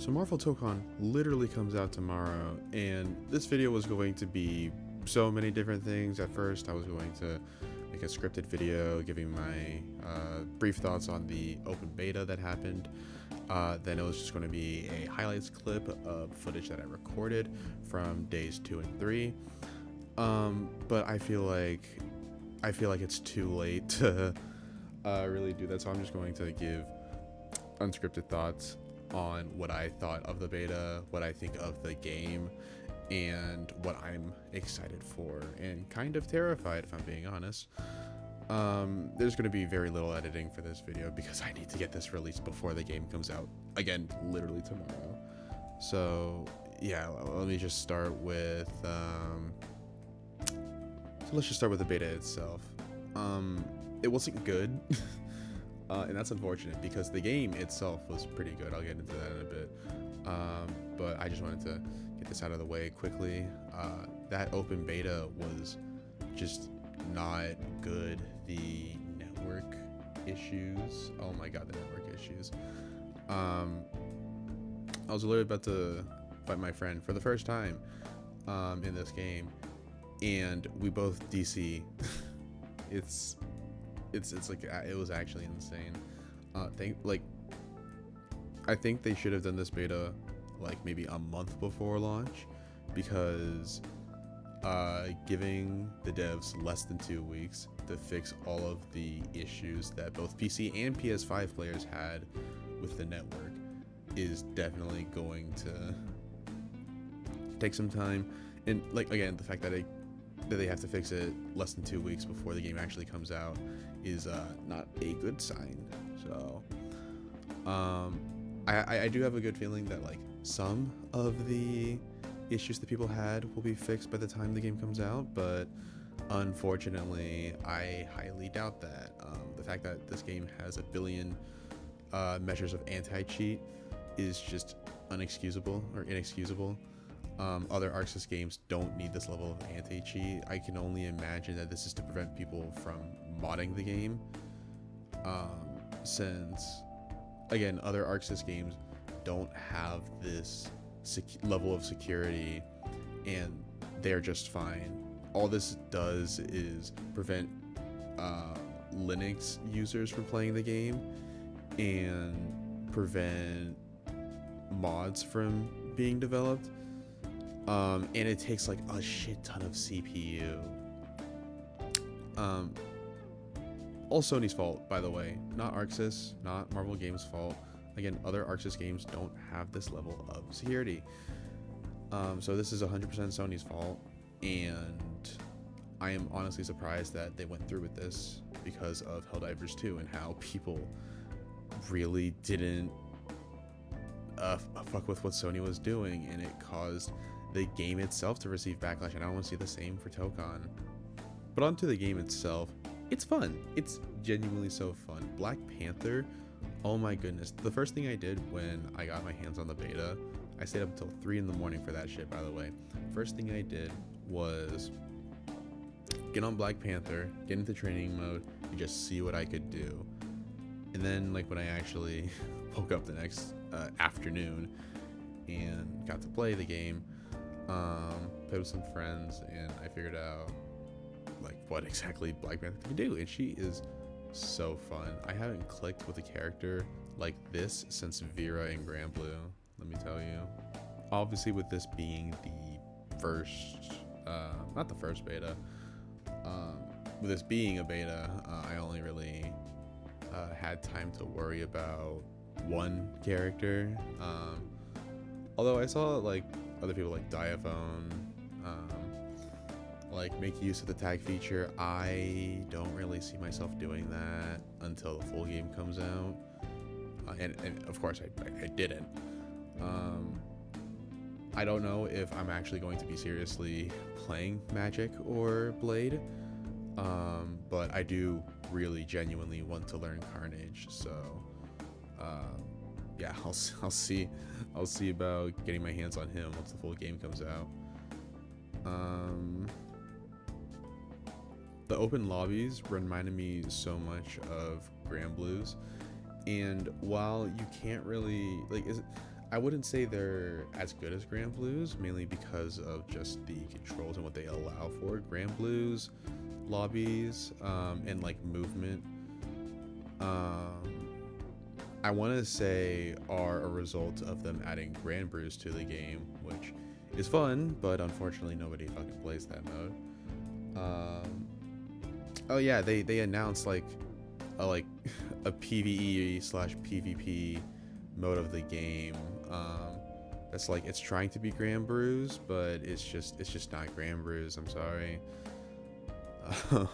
So Marvel Tokon literally comes out tomorrow, and this video was going to be so many different things. At first, I was going to make a scripted video giving my brief thoughts on the open beta that happened. Then it was just going to be a highlights clip of footage that I recorded from days 2 and 3. But I feel like it's too late to really do that, so I'm just going to give unscripted thoughts on what I thought of the beta, what I think of the game, and what I'm excited for and kind of terrified, if I'm being honest. There's going to be very little editing for this video because I need to get this released before the game comes out, again, literally tomorrow. So yeah, let me just start with the beta itself. It wasn't good. And that's unfortunate because the game itself was pretty good. I'll get into that in a bit. But I just wanted to get this out of the way quickly. That open beta was just not good. The network issues. Oh my god, the network issues. I was literally about to fight my friend for the first time in this game, and we both DC. It's like, it was actually insane. I think they should have done this beta like maybe a month before launch, because giving the devs less than 2 weeks to fix all of the issues that both PC and PS5 players had with the network is definitely going to take some time. And like, again, the fact that they have to fix it less than 2 weeks before the game actually comes out is not a good sign. So I do have a good feeling that like some of the issues that people had will be fixed by the time the game comes out, but unfortunately I highly doubt that. The fact that this game has a billion measures of anti-cheat is just unexcusable or inexcusable. Other Arc Sys games don't need this level of anti-cheat. I can only imagine that this is to prevent people from modding the game, since again, other Arc Sys games don't have this level of security and they're just fine. All this does is prevent Linux users from playing the game and prevent mods from being developed. And it takes like a shit ton of CPU. All Sony's fault, by the way, not Arc Sys, not Marvel Games' fault. Again, other Arc Sys games don't have this level of security. So this is 100% Sony's fault, and I am honestly surprised that they went through with this because of Helldivers 2 and how people really didn't fuck with what Sony was doing, and it caused the game itself to receive backlash, and I want to see the same for Tokon. But onto the game itself, it's fun. It's genuinely so fun. Black Panther, oh my goodness. The first thing I did when I got my hands on the beta, I stayed up until 3 in the morning for that shit, by the way. First thing I did was get on Black Panther, get into training mode, and just see what I could do. And then like when I actually woke up the next afternoon and got to play the game, played with some friends, and I figured out like what exactly Black Panther can do, and she is so fun. I haven't clicked with a character like this since Vera and Grand Blue, let me tell you. Obviously, with this being the first, not the first beta, with this being a beta, I only really had time to worry about one character. Although I saw like other people like Diaphone like make use of the tag feature, I don't really see myself doing that until the full game comes out. And of course I didn't. I don't know if I'm actually going to be seriously playing Magic or Blade, but I do really genuinely want to learn Carnage, so yeah, I'll see about getting my hands on him once the full game comes out. The open lobbies reminded me so much of Grand Blues, and while you can't really like, I wouldn't say they're as good as Grand Blues, mainly because of just the controls and what they allow for. Grand Blues lobbies and like movement, I want to say are a result of them adding Grand Brews to the game, which is fun, but unfortunately nobody fucking plays that mode. Oh yeah, they announced like a PvE slash PvP mode of the game. That's like it's trying to be Grand Brews, but it's just not Grand Brews. I'm sorry.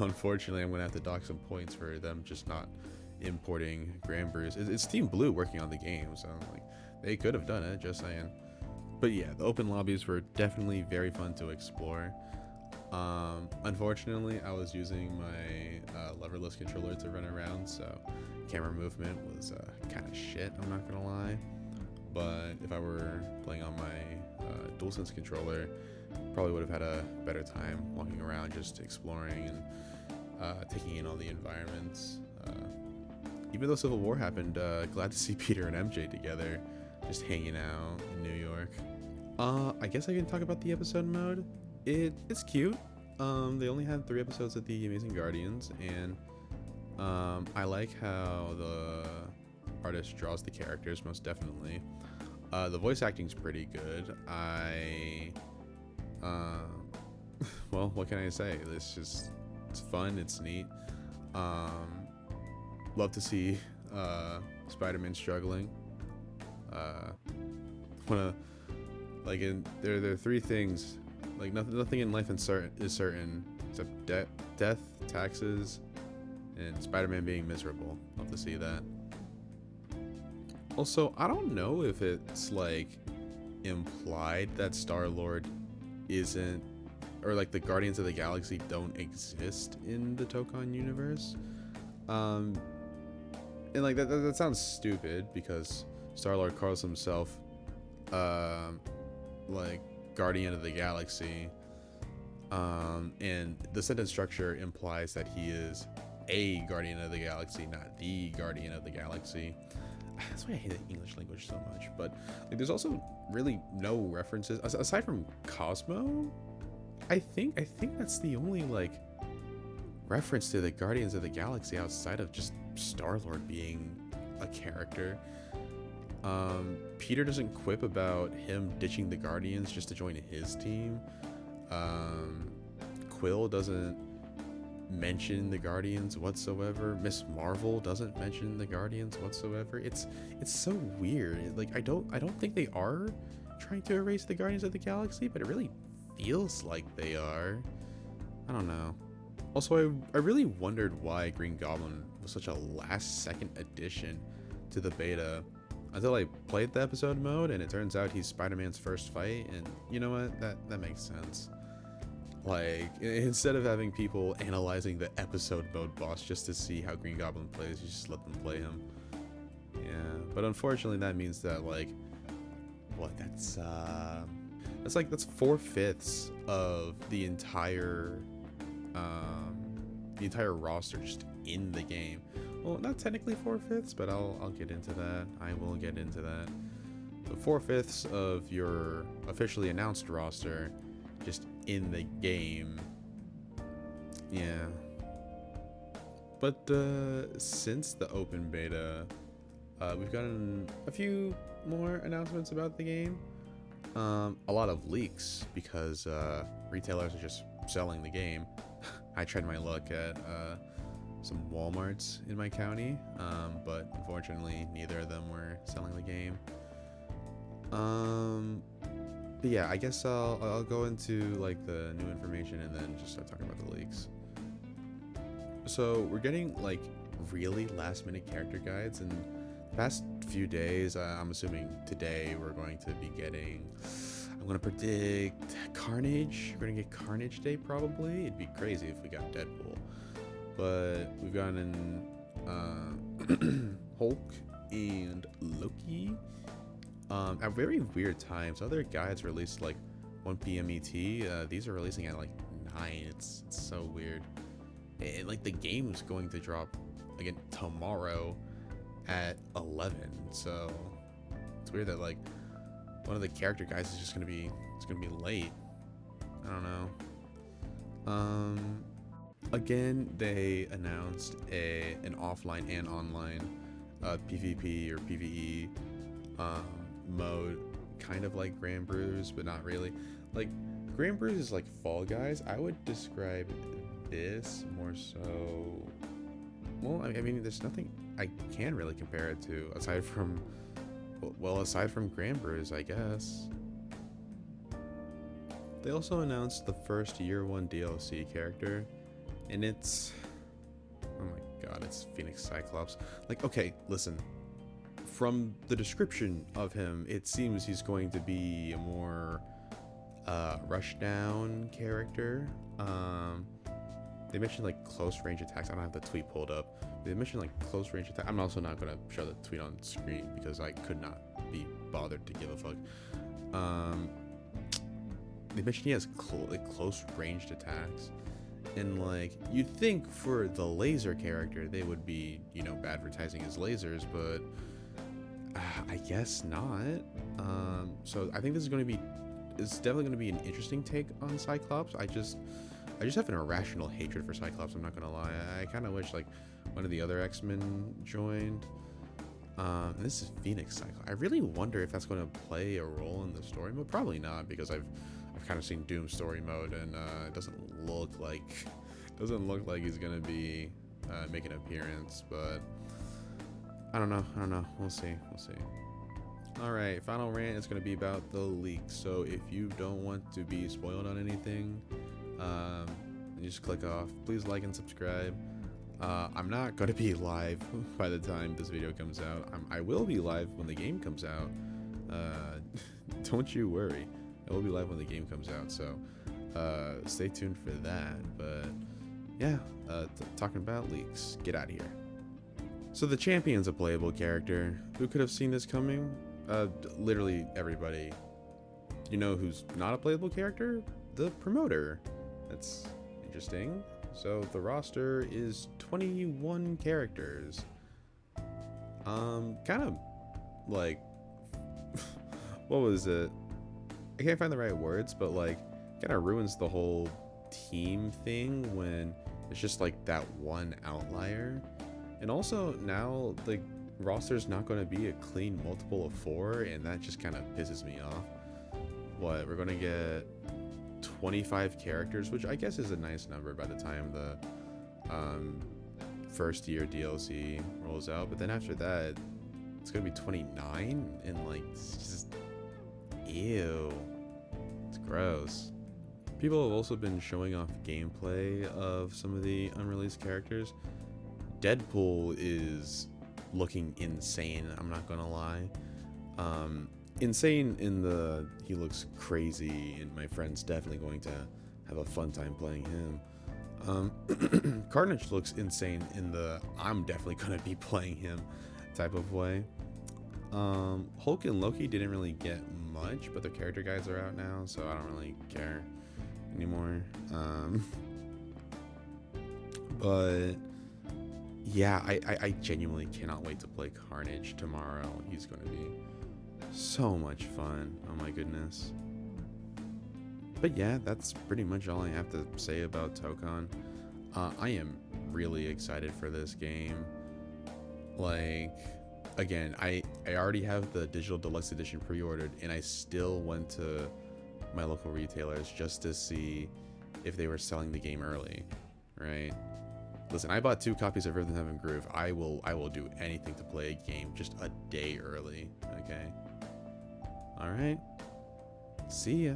Unfortunately, I'm gonna have to dock some points for them just not importing Grand Brews. It's Team Blue working on the game, so like they could have done it. Just saying. But yeah, the open lobbies were definitely very fun to explore. Unfortunately, I was using my leverless controller to run around, so camera movement was kind of shit. I'm not gonna lie. But if I were playing on my DualSense controller, probably would have had a better time walking around, just exploring and taking in all the environments. Even though Civil War happened, glad to see Peter and MJ together, just hanging out in New York. I guess I can talk about the episode mode. It's cute. They only had 3 episodes of the Amazing Guardians, and I like how the artist draws the characters, most definitely. The voice acting's pretty good. Well, what can I say? It's fun, it's neat. Love to see Spider-Man struggling. There are 3 things. Like nothing in life is certain except death, taxes, and Spider-Man being miserable. Love to see that. Also, I don't know if it's like implied that Star-Lord isn't, or like the Guardians of the Galaxy don't exist in the Tokon universe. And like that sounds stupid because Star-Lord calls himself like Guardian of the Galaxy, and the sentence structure implies that he is a Guardian of the Galaxy, not the Guardian of the Galaxy. That's why I hate the English language so much. But like, there's also really no references aside from Cosmo. I think that's the only like reference to the Guardians of the Galaxy outside of just Star-Lord being a character. Peter doesn't quip about him ditching the Guardians just to join his team. Quill doesn't mention the Guardians whatsoever. Miss Marvel doesn't mention the Guardians whatsoever. It's so weird. Like I don't think they are trying to erase the Guardians of the Galaxy, but it really feels like they are. I don't know. Also, I really wondered why Green Goblin was such a last-second addition to the beta until I played the episode mode, and it turns out he's Spider-Man's first fight, and you know what? That makes sense. Like, instead of having people analyzing the episode mode boss just to see how Green Goblin plays, you just let them play him. Yeah, but unfortunately that means that, like, what, that's 4/5 of the entire roster just in the game. Well, not technically 4/5, but I'll get into that. I will get into that. So 4/5 of your officially announced roster just in the game. Yeah. But since the open beta, we've gotten a few more announcements about the game. A lot of leaks because retailers are just selling the game. I tried my luck at some Walmarts in my county, but unfortunately neither of them were selling the game. But yeah, I guess I'll go into like the new information and then just start talking about the leaks. So we're getting like really last minute character guides, and the past few days, I'm assuming today we're going to be getting, I'm gonna predict Carnage. We're gonna get Carnage Day probably. It'd be crazy if we got Deadpool. But we've gotten Hulk and Loki at very weird times. Other guides released like 1 p.m. ET. These are releasing at like 9. It's so weird. And like the game's going to drop again tomorrow at 11. So it's weird that like one of the character guys is just gonna be late. I don't know. Again, they announced an offline and online PvP or PvE mode, kind of like Grand Brews, but not really. Like Grand Brews is like Fall Guys. I would describe this more so. Well, I mean, there's nothing I can really compare it to aside from, well, aside from Grand Brews, I guess. They also announced the first Year 1 DLC character, and it's, oh my god, it's Phoenix Cyclops. Like, okay, listen, from the description of him, it seems he's going to be a more rushdown character. They mentioned like close range attacks. I don't have the tweet pulled up. They mentioned like close range attack. I'm also not gonna show the tweet on screen because I could not be bothered to give a fuck. They mentioned he has close ranged attacks, and like you'd think for the laser character they would be, you know, advertising his lasers, but I guess not. So I think this is going to be, it's definitely going to be an interesting take on Cyclops. I just have an irrational hatred for Cyclops. I'm not gonna lie. I kind of wish like one of the other X-Men joined. And this is Phoenix Cyclops. I really wonder if that's going to play a role in the story mode. Probably not, because I've kind of seen Doom story mode, and it doesn't look like he's gonna be making an appearance. But I don't know. We'll see. All right, final rant is going to be about the leak. So if you don't want to be spoiled on anything, you just click off. Please like and subscribe. I'm not going to be live by the time this video comes out. I will be live when the game comes out. Don't you worry. I will be live when the game comes out, so stay tuned for that. But yeah, talking about leaks, get out of here. So the champion's a playable character. Who could have seen this coming? Literally everybody. You know who's not a playable character? The promoter. That's interesting. So the roster is 21 characters. Kind of like, what was it? I can't find the right words, but like, kind of ruins the whole team thing when it's just like that one outlier. And also now the roster's not going to be a clean multiple of 4, and that just kind of pisses me off. What, we're going to get 25 characters, which I guess is a nice number by the time the first year DLC rolls out, but then after that it's gonna be 29, and like it's just ew, it's gross. People have also been showing off gameplay of some of the unreleased characters. Deadpool is looking insane, I'm not gonna lie. Insane in the he looks crazy, and my friend's definitely going to have a fun time playing him. Carnage looks insane in the I'm definitely gonna be playing him type of way. Hulk and Loki didn't really get much, but their character guides are out now, so I don't really care anymore. But yeah, I genuinely cannot wait to play Carnage tomorrow. He's going to be so much fun. Oh my goodness. But yeah, that's pretty much all I have to say about Tokon. I am really excited for this game. Like, again, I already have the digital deluxe edition pre-ordered, and I still went to my local retailers just to see if they were selling the game early, right? Listen, I bought 2 copies of Rhythm Heaven Groove. I will do anything to play a game just a day early, okay? All right. See ya.